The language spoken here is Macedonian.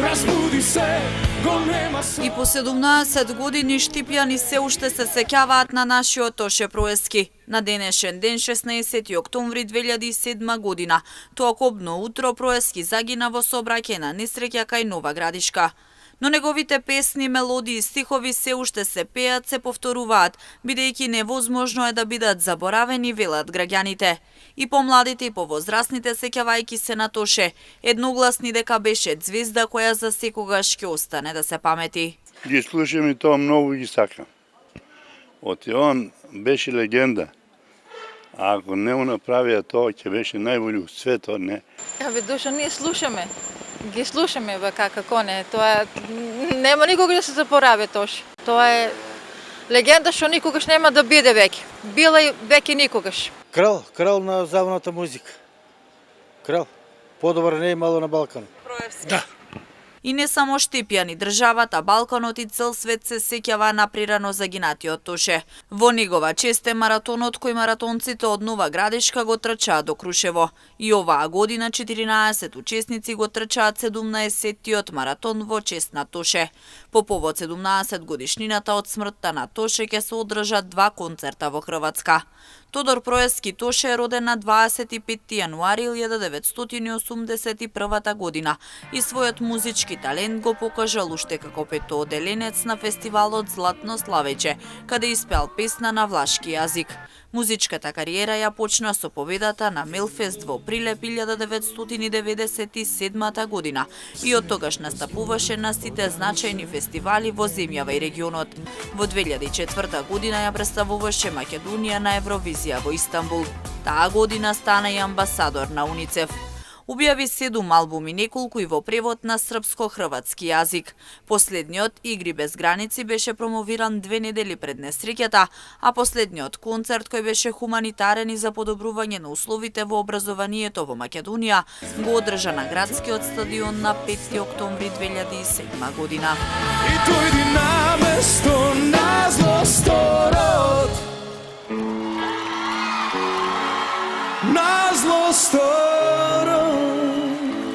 разбуди се, го нема со... И по 17 години штипјани се уште се сеќаваат на нашиот Тоше Проески. На денешен ден, 16 октомври 2007 година, тоа кобно утро Проески загина во сообраќајна несреќа кај Нова Градишка. Но неговите песни, мелодии и стихови се уште се пеат, се повторуваат, бидејќи невозможно е да бидат заборавени, велат граѓаните. И помладите и повозрастните сеќавајќи се на Тоше, едногласни дека беше звезда која за секогаш ќе остане да се памети. Ги слушам и тоа многу ги сакам. Он беше легенда. А ако не го направија тоа, ќе беше најбољи у светот, не? Абе, Душа, ние слушаме. Ги слушаме како не. Тоа нема никога да се запорави Тоше. Тоа е легенда што никогаш нема да биде веќе. Била и веќе никогаш. Крал на забавната музика. Крал. Подобар не е имало на Балкан. Проевски. Да. И не само штипјани, државата, Балканот и цел свет се сеќава на прирано загинатиот Тоше. Во негова чест е маратонот кој маратонците од Нова Градишка го трчаат до Крушево. И оваа година 14 учесници го трчаат 17-тиот маратон во чест на Тоше. По повод 17 годишнината од смртта на Тоше ќе се одржат 2 концерта во Хрватска. Тодор Проески Тоше е роден на 25 јануари 1981 година и својот музички талент го покажал уште како петооделенец на фестивалот Златно славеќе, каде испеал песна на влашки јазик. Музичката кариера ја почна со победата на Мелфест во Прилеп 1997 година и од тогаш настапуваше на сите значајни фестивали во земјава и регионот. Во 2004 година ја представуваше Македонија на Евровизија во Истанбул. Таа година стана и амбасадор на УНИЦЕФ. Објави 7 албуми, неколку и во превод на српско-хрватски јазик. Последниот, Игри без граници, беше промовиран 2 недели пред несреќата, а последниот концерт, кој беше хуманитарен и за подобрување на условите во образованието во Македонија, го одржа на градскиот стадион на 5 октомври 2007 година. И дојди на место на злосторот, на злосторот.